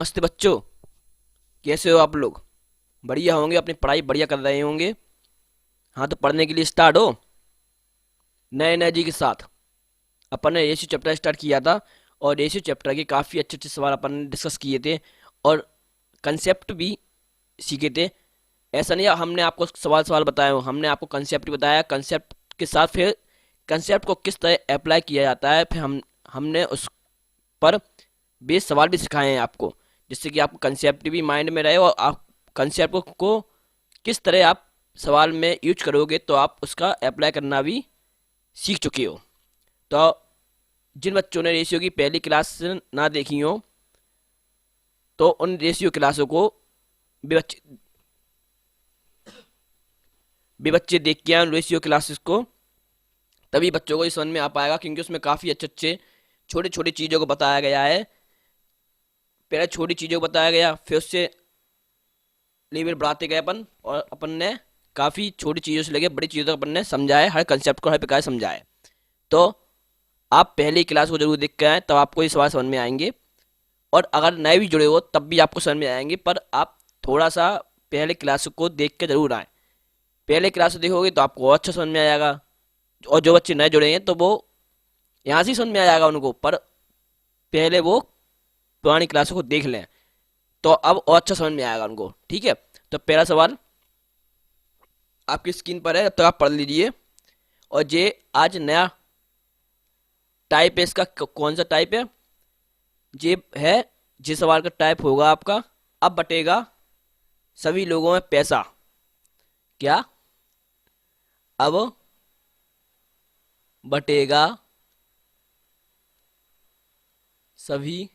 नमस्ते बच्चों। कैसे हो आप लोग? बढ़िया होंगे, अपनी पढ़ाई बढ़िया कर रहे होंगे। हाँ, तो पढ़ने के लिए स्टार्ट हो नए नए जी के साथ। अपन ने रेशियो चैप्टर स्टार्ट किया था और रेशियो चैप्टर के काफ़ी अच्छे अच्छे सवाल अपन ने डिस्कस किए थे और कंसेप्ट भी सीखे थे। ऐसा नहीं है हमने आपको सवाल सवाल बताए हो, हमने आपको कंसेप्ट बताया। कंसेप्ट के साथ फिर कंसेप्ट को किस तरह अप्लाई किया जाता है, फिर हमने उस पर बेस सवाल भी सिखाए हैं आपको, जिससे कि आपको कंसेप्ट भी माइंड में रहे और आप कंसेप्ट को किस तरह आप सवाल में यूज करोगे तो आप उसका अप्लाई करना भी सीख चुके हो। तो जिन बच्चों ने रेशियो की पहली क्लास ना देखी हो तो उन रेशियो क्लासों को भी बच्चे देख के आए उन रेशियो क्लासेस को। तभी बच्चों को ये समझ में आ पाएगा, क्योंकि उसमें काफ़ी अच्छे अच्छे छोटी छोटी चीज़ों को बताया गया है। पहले छोटी चीज़ों को बताया गया, फिर उससे लेवल बढ़ाते गए अपन, और अपन ने काफ़ी छोटी चीज़ों से लेके बड़ी चीज़ों तक अपन ने समझाया, हर कंसेप्ट को हर प्रकार समझाया। तो आप पहली क्लास को जरूर देख के आए, तब आपको ये सवाल समझ में आएंगे। और अगर नए भी जुड़े हो तब भी आपको समझ में आएंगे, पर आप थोड़ा सा पहले क्लास को देख के जरूर आए। पहले क्लास को देखोगे तो आपको और अच्छा समझ में आएगा। और जो बच्चे नए जुड़े हैं तो वो यहाँ से ही समझ में आ जाएगा उनको, पर पहले वो पुरानी क्लासों को देख लें तो अब और अच्छा समझ में आएगा उनको। ठीक है, तो पहला सवाल आपकी स्क्रीन पर है, जब तक आप पढ़ लीजिए। और ये आज नया टाइप है इसका। कौन सा टाइप है ये? है जिस सवाल का टाइप होगा आपका, अब बटेगा सभी लोगों में पैसा। क्या? अब बटेगा सभी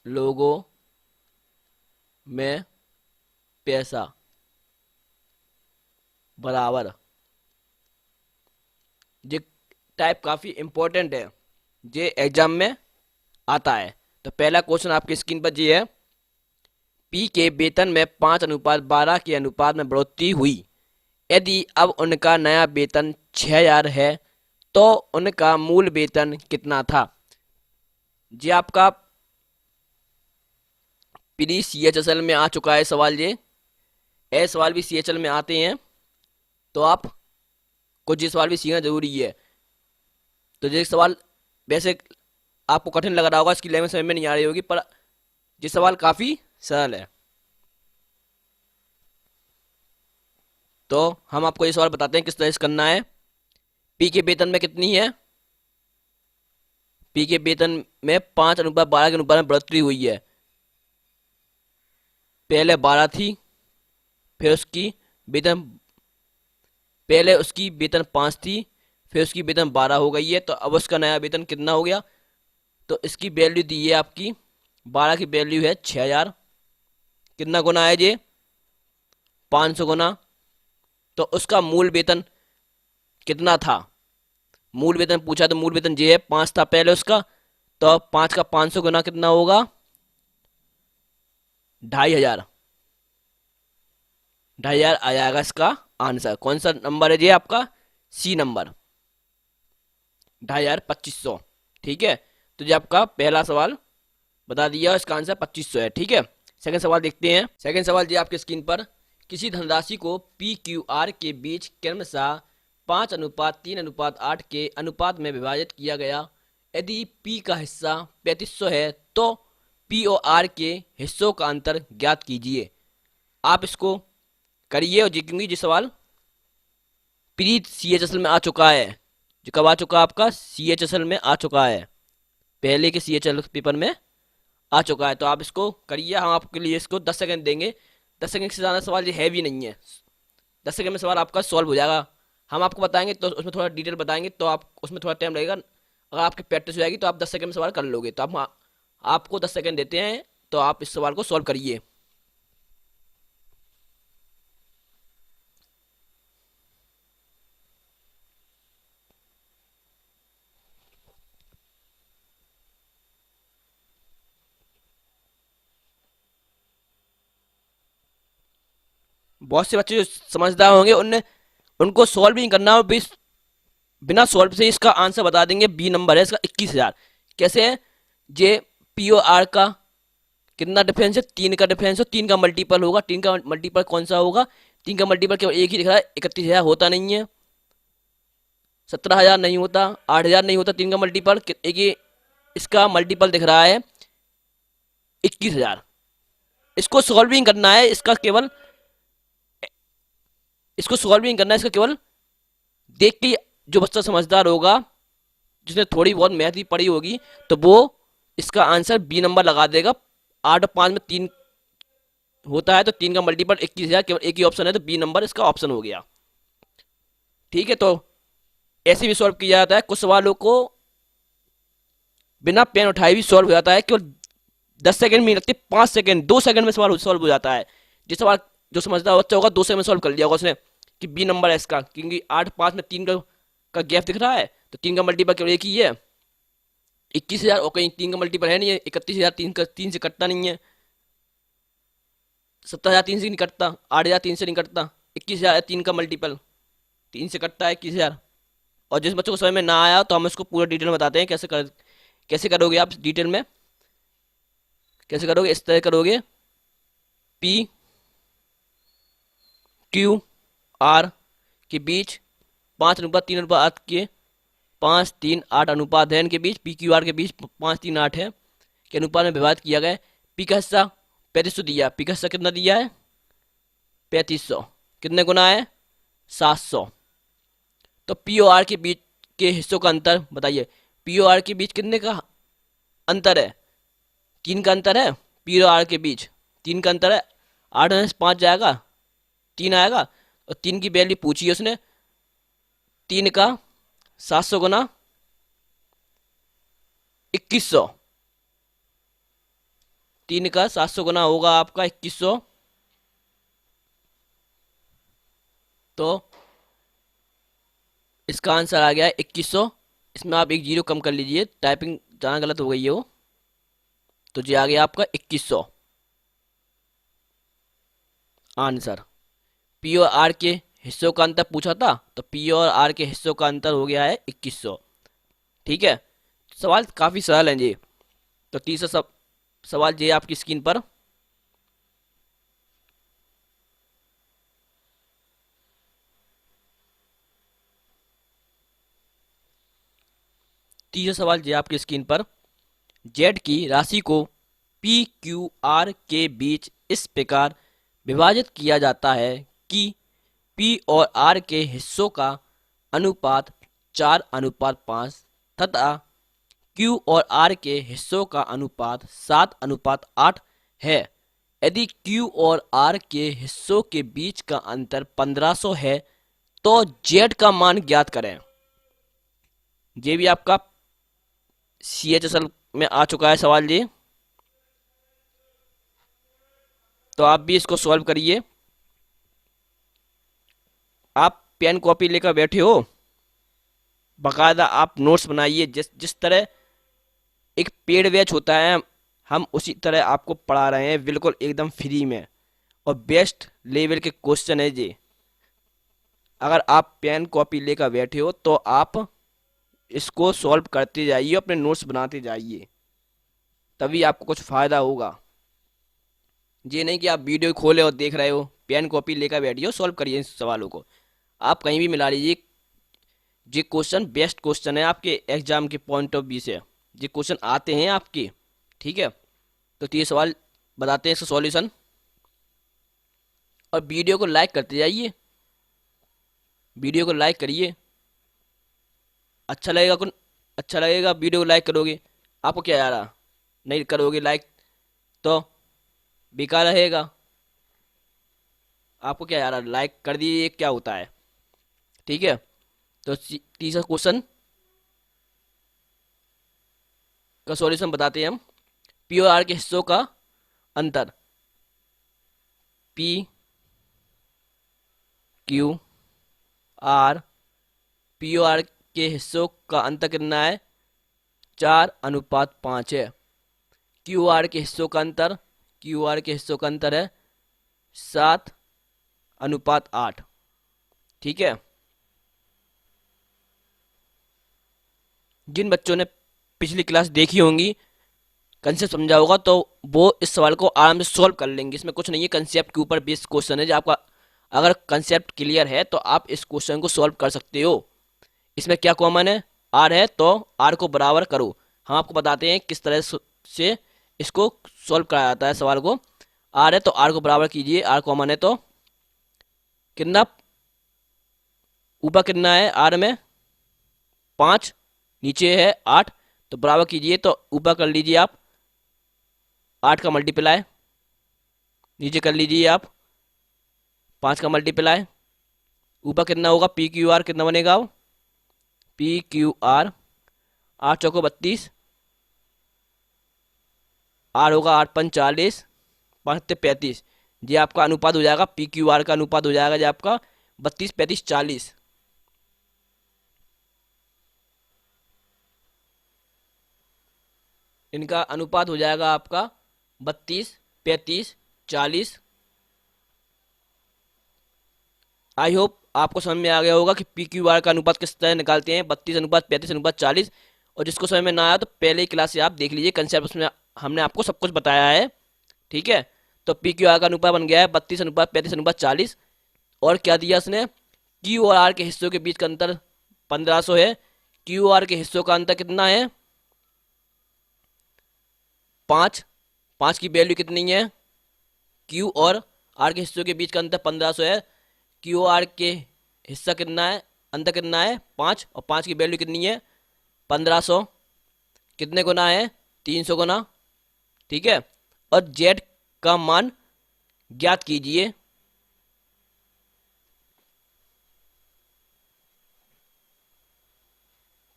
लोगों में पैसा बराबर। ये टाइप काफ़ी इंपॉर्टेंट है, ये एग्जाम में आता है। तो पहला क्वेश्चन आपकी स्क्रीन पर ये है, पी के वेतन में 5:12 के अनुपात में बढ़ोतरी हुई। यदि अब उनका नया वेतन 6,000 है तो उनका मूल वेतन कितना था? ये आपका pre C H S L में आ चुका है सवाल। ये सवाल भी सी एच एल में आते हैं, तो आप कुछ ये सवाल भी सीखना जरूरी है। तो ये सवाल वैसे आपको कठिन लग रहा होगा, इसकी लैंग्वेज समझ में नहीं आ रही होगी, पर ये सवाल काफ़ी सरल है। तो हम आपको ये सवाल बताते हैं किस तरह से करना है। पी के वेतन में कितनी है? पी के वेतन में 5:12 के अनुपात में बढ़ोतरी हुई है। पहले 12 थी, फिर उसकी वेतन पहले उसकी वेतन 5 थी, फिर उसकी वेतन 12 हो गई है, तो अब उसका नया वेतन कितना हो गया? तो इसकी वैल्यू दी है आपकी, 12 की वैल्यू है 6,000। कितना गुना है ये? 500 गुना। तो उसका मूल वेतन कितना था? मूल वेतन पूछा तो मूल वेतन ये है, 5 था पहले उसका, तो 5 का 500 गुना कितना होगा? 2,500। 2,500 आ जाएगा इसका आंसर। कौन सा नंबर है ये आपका? C number, 2,500, 2,500। ठीक है, तो ये आपका पहला सवाल बता दिया, इसका आंसर 2,500 है। ठीक है, सेकंड सवाल देखते हैं। सेकंड सवाल ये आपके स्क्रीन पर, किसी धनराशि को पी क्यू आर के बीच क्रमशः 5:3:8 के अनुपात में विभाजित किया गया। यदि पी का हिस्सा 3,500 है तो पी और आर के हिस्सों का अंतर ज्ञात कीजिए। आप इसको करिए। और क्योंकि ये सवाल pre C H S L में आ चुका है, जो कब आ चुका है आपका? सी एच एस एल में आ चुका है, पहले के सी एच एल पेपर में आ चुका है। तो आप इसको करिए, हम आपके लिए इसको 10 सेकंड देंगे। 10 सेकंड से ज़्यादा सवाल ये है भी नहीं है, 10 सेकंड में सवाल आपका सॉल्व हो जाएगा। हम आपको बताएंगे तो उसमें थोड़ा डिटेल बताएंगे, तो आप उसमें थोड़ा टाइम लगेगा। अगर आपकी प्रैक्टिस हो जाएगी तो आप 10 सेकंड में सवाल कर लोगे। तो आप आपको 10 सेकंड देते हैं, तो आप इस सवाल को सॉल्व करिए। बहुत से बच्चे जो समझदार होंगे उनने उनको सॉल्व भी नहीं करना, और बिना सॉल्व से इसका आंसर बता देंगे। बी नंबर है इसका 21,000। कैसे है? जे पी और आर का कितना डिफरेंस है, 3 का डिफरेंस हो, 3 का मल्टीपल होगा। 3 का मल्टीपल कौन सा होगा, 3 का मल्टीपल केवल एक ही दिख रहा है, 31,000 होता नहीं है, 17,000 नहीं होता, 8,000 नहीं होता। 3 का मल्टीपल एक ही, इसका मल्टीपल दिख रहा है 21,000। इसको सॉल्विंग करना है, इसको सॉल्विंग करना है, इसका केवल देख के जो बच्चा समझदार होगा, जिसने थोड़ी बहुत मैथ भी पढ़ी होगी, तो वो इसका आंसर बी नंबर लगा देगा। 8 और 5 में 3 होता है, तो 3 का मल्टीपल 21,000, केवल एक ही ऑप्शन है, तो बी नंबर इसका ऑप्शन हो गया। ठीक है, तो ऐसे भी सॉल्व किया जाता है। कुछ सवालों को बिना पेन उठाए भी सॉल्व हो जाता है, केवल 10 सेकंड में नहीं लगती, 5 सेकंड, 2 सेकंड में सवाल सॉल्व हो जाता है। जिस सवाल जो समझदार बच्चा होगा 2 सेकंड में सॉल्व कर लिया होगा उसने, कि बी नंबर है इसका, क्योंकि 8 5 में 3 का गैप दिख रहा है, तो 3 का मल्टीपल केवल एक ही है 21,000, और कहीं 3 का मल्टीपल है नहीं है 31,000, 3 से कटता नहीं है, 17,000 3 से नहीं कटता, 8,000 3 से नहीं कटता, 21,000 है 3 का मल्टीपल, 3 से कटता है 21,000। और जिस बच्चों को समझ में ना आया तो हम इसको पूरा डिटेल में बताते हैं, कैसे करोगे आप डिटेल में, कैसे करोगे, इस तरह करोगे। पी क्यू आर के बीच 5:3 अनुपात के 5 3 8 अनुपात है, इनके बीच पी क्यू आर के बीच 5 3 8 है के अनुपात में विभाजित किया गया है। पी का हिस्सा 3500 दिया, पी का हिस्सा कितना दिया है 3500, कितने गुना है 700। तो पी और आर के बीच के हिस्सों का अंतर बताइए, पी और आर के बीच कितने का अंतर है, 3 का अंतर है पी और आर के बीच, 3 का अंतर है, 8 में से 5 जाएगा 3 आएगा, और 3 की वैल्यू पूछी है उसने, 3 का 700 गुना 2100, 3 का 700 गुना होगा आपका 2100। तो इसका आंसर आ गया है 2100। इसमें आप एक जीरो कम कर लीजिए, टाइपिंग जहाँ गलत हो गई है वो, तो जी आ गया आपका 2100 आंसर। पी और आर के हिस्सों का अंतर पूछा था, तो पी और आर के हिस्सों का अंतर हो गया है 2100। ठीक है, सवाल काफ़ी सरल है जी। तो तीसरा सवाल ये आपकी स्क्रीन पर, तीसरा सवाल ये आपकी स्क्रीन पर, जेड की राशि को पी क्यू आर के बीच इस प्रकार विभाजित किया जाता है कि पी और आर के हिस्सों का अनुपात 4:5 तथा क्यू और आर के हिस्सों का अनुपात 7:8 है। यदि क्यू और आर के हिस्सों के बीच का अंतर 1500 है, तो जेड का मान ज्ञात करें। ये भी आपका CHSL में आ चुका है सवाल ये, तो आप भी इसको सॉल्व करिए। आप पेन कॉपी लेकर बैठे हो, बाकायदा आप नोट्स बनाइए, जिस जिस तरह एक पेड बैच होता है, हम उसी तरह आपको पढ़ा रहे हैं, बिल्कुल एकदम फ्री में, और बेस्ट लेवल के क्वेश्चन है ये। अगर आप पेन कॉपी लेकर बैठे हो तो आप इसको सॉल्व करते जाइए, अपने नोट्स बनाते जाइए, तभी आपको कुछ फ़ायदा होगा। ये नहीं कि आप वीडियो खोले और देख रहे हो, पेन कॉपी लेकर बैठिए और सॉल्व करिए इन सवालों को। आप कहीं भी मिला लीजिए, ये क्वेश्चन बेस्ट क्वेश्चन है आपके एग्जाम के पॉइंट ऑफ व्यू से, ये क्वेश्चन आते हैं आपके। ठीक है, तो ये सवाल बताते हैं इसका सॉल्यूशन, और वीडियो को लाइक करते जाइए, वीडियो को लाइक करिए। अच्छा लगेगा कौन, अच्छा लगेगा वीडियो को लाइक करोगे, आपको क्या यार, नहीं करोगे लाइक तो बेकार रहेगा। आपको क्या यार, लाइक कर दीजिए, क्या होता है। ठीक है, तो तीसरा क्वेश्चन का सॉल्यूशन बताते हैं हम। पी और आर के हिस्सों का अंतर, पी क्यू आर, पी और आर के हिस्सों का अंतर कितना है 4:5 है। क्यू आर के हिस्सों का अंतर, क्यू आर के हिस्सों का अंतर है 7:8। ठीक है, जिन बच्चों ने पिछली क्लास देखी होंगी कंसेप्ट समझा होगा तो वो इस सवाल को आराम से सॉल्व कर लेंगे। इसमें कुछ नहीं है, कंसेप्ट के ऊपर बेस्ड क्वेश्चन है जो आपका, अगर कंसेप्ट क्लियर है तो आप इस क्वेश्चन को सॉल्व कर सकते हो। इसमें क्या कॉमन है, आर है तो आर को बराबर करो। हम आपको बताते हैं किस तरह से इसको सॉल्व कराया जाता है सवाल को। आर है तो आर को बराबर कीजिए, आर कॉमन है तो कितना, ऊपर कितना है आर में 5, नीचे है 8, तो बराबर कीजिए तो ऊपर कर लीजिए आप 8 का मल्टीप्लाई, नीचे कर लीजिए आप 5 का मल्टीप्लाई, ऊपर कितना होगा पी क्यू आर कितना बनेगा, पी क्यू आर 8 चौको 32, आर होगा 8 पंच 40, 5 35, ये आपका अनुपात हो जाएगा, पी क्यू आर का अनुपात हो जाएगा ये आपका 32 35 40। इनका अनुपात हो जाएगा आपका 32 35 40। आई होप आपको समझ में आ गया होगा कि पी क्यू आर का अनुपात किस तरह निकालते हैं, 32 अनुपात 35 अनुपात 40। और जिसको समझ में ना आया तो पहले ही क्लास से आप देख लीजिए, कंसेप्ट उसमें हमने आपको सब कुछ बताया है। ठीक है, तो पी क्यू आर का अनुपात बन गया है 32 अनुपात 35 अनुपात 40। और क्या दिया उसने, क्यू और आर के हिस्सों के बीच का अंतर 1500 है। क्यू आर के हिस्सों का अंतर कितना है 5, 5 की वैल्यू कितनी है, क्यू और आर के हिस्सों के बीच का अंतर 1500 है। क्यू आर के हिस्सा कितना है, अंतर कितना है 5, और 5 की वैल्यू कितनी है 1500, कितने गुना है 300 गुना। ठीक है, और जेड का मान ज्ञात कीजिए।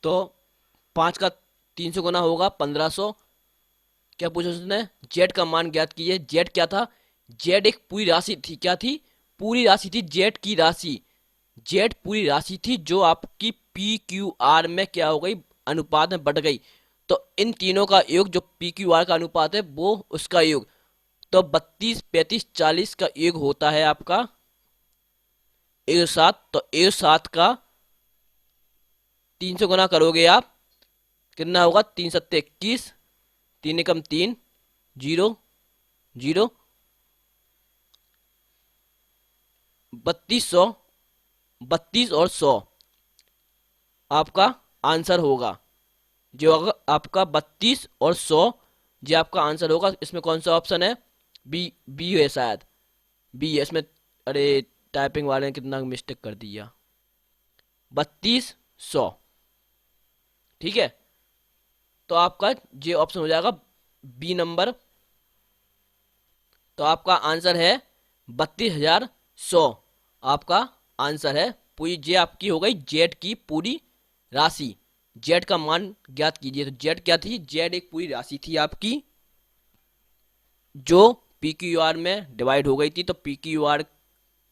तो 5 का 300 गुना होगा 1500। क्या पूछा उसने, जेड का मान ज्ञात कीजिए। जेड क्या था, जेड एक पूरी राशि थी, क्या थी, पूरी राशि थी, जेड की राशि, जेड पूरी राशि थी जो आपकी पी क्यू आर में क्या हो गई, अनुपात में बढ़ गई। तो इन तीनों का योग जो पी क्यू आर का अनुपात है वो उसका योग, तो 32 35 40 का योग होता है आपका 107। तो 107 का 300 गुना करोगे आप, कितना होगा 3 सत्ते 21, 3 एकम 3, 0 0, 3200, 32 और 100 आपका आंसर होगा। जो अगर आपका 32 और 100 जो आपका आंसर होगा। इसमें कौन सा ऑप्शन है, बी, बी है शायद, बी है इसमें। अरे टाइपिंग वाले ने कितना मिस्टेक कर दिया, 32 100। ठीक है, तो आपका ये ऑप्शन हो जाएगा बी नंबर। तो आपका आंसर है 32,100, आपका आंसर है। पूरी जे आपकी हो गई जेड की पूरी राशि। जेड का मान ज्ञात कीजिए। तो जेड क्या थी, जेड एक पूरी राशि थी आपकी जो पी क्यू आर में डिवाइड हो गई थी। तो पी क्यू आर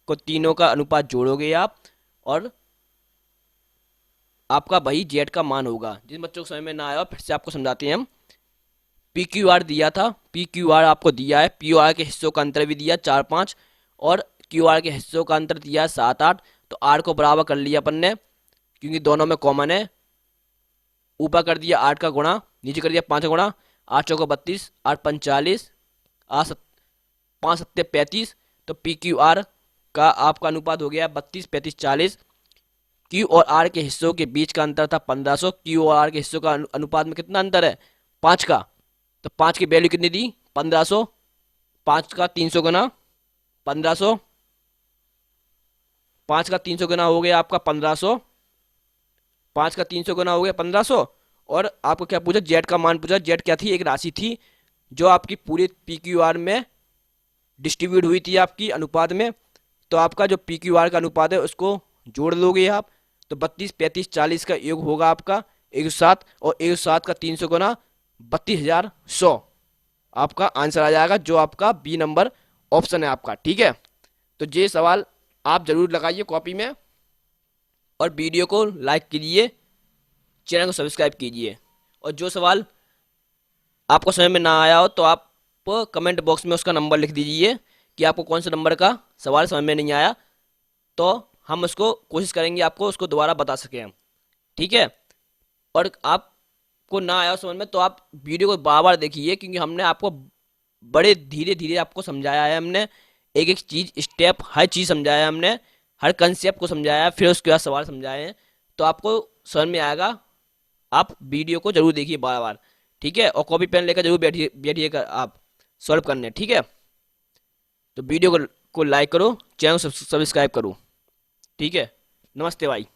को तीनों का अनुपात जोड़ोगे आप और आपका वही जेड का मान होगा। जिन बच्चों को समझ में ना आया फिर से आपको समझाते हैं हम। पी क्यू आर दिया था, पी क्यू आर आपको दिया है, पी क्यू आर के हिस्सों का अंतर भी दिया 4 5, और क्यू आर के हिस्सों का अंतर दिया है 7 8। तो आर को बराबर कर लिया अपन ने क्योंकि दोनों में कॉमन है। ऊपर कर दिया 8 का गुणा, नीचे कर दिया 5 का गुणा, 8 चौको 32, 8 पंच 40, 5 सत्ते 35। तो पी क्यू आर का आपका अनुपात हो गया 32 35 40। क्यू और आर के हिस्सों के बीच का अंतर था 1500। क्यू और आर के हिस्सों का अनुपात में कितना अंतर है 5 का, तो 5 की वैल्यू कितनी दी 1500। 5 का 300 गुना 1500, 5 का 300 गुना हो गया आपका 1500, 5 का 300 गुना हो गया 1500। और आपको क्या पूछा, जेड का मान पूछा। जेड क्या थी, एक राशि थी जो आपकी पूरी पी क्यू आर में डिस्ट्रीब्यूट हुई थी आपकी अनुपात में। तो आपका जो पी क्यू आर का अनुपात है उसको जोड़ लोगे आप, तो 32 35 40 का योग होगा आपका 107, और 107 का 300 गुना 32,100 आपका आंसर आ जाएगा, जो आपका बी नंबर ऑप्शन है आपका। ठीक है, तो ये सवाल आप जरूर लगाइए कॉपी में, और वीडियो को लाइक कीजिए, चैनल को सब्सक्राइब कीजिए। और जो सवाल आपको समझ में ना आया हो तो आप कमेंट बॉक्स में उसका नंबर लिख दीजिए कि आपको कौन सा नंबर का सवाल समझ में नहीं आया, तो हम उसको कोशिश करेंगे आपको उसको दोबारा बता सकें हम। ठीक है, और आप आपको ना आया हो समझ में तो आप वीडियो को बार बार देखिए, क्योंकि हमने आपको बड़े धीरे धीरे आपको समझाया है। हमने एक एक चीज स्टेप हर चीज समझाया है, हमने हर कंसेप्ट को समझाया है, फिर उसके बाद सवाल समझाए हैं। तो आपको समझ में आएगा। आप वीडियो को जरूर देखिए बार बार, ठीक है। और कॉपी पेन लेकर जरूर बैठिए बैठिएगा आप सॉल्व करने, ठीक है। तो वीडियो को लाइक करो, चैनल को सब्सक्राइब करो, ठीक है। नमस्ते भाई।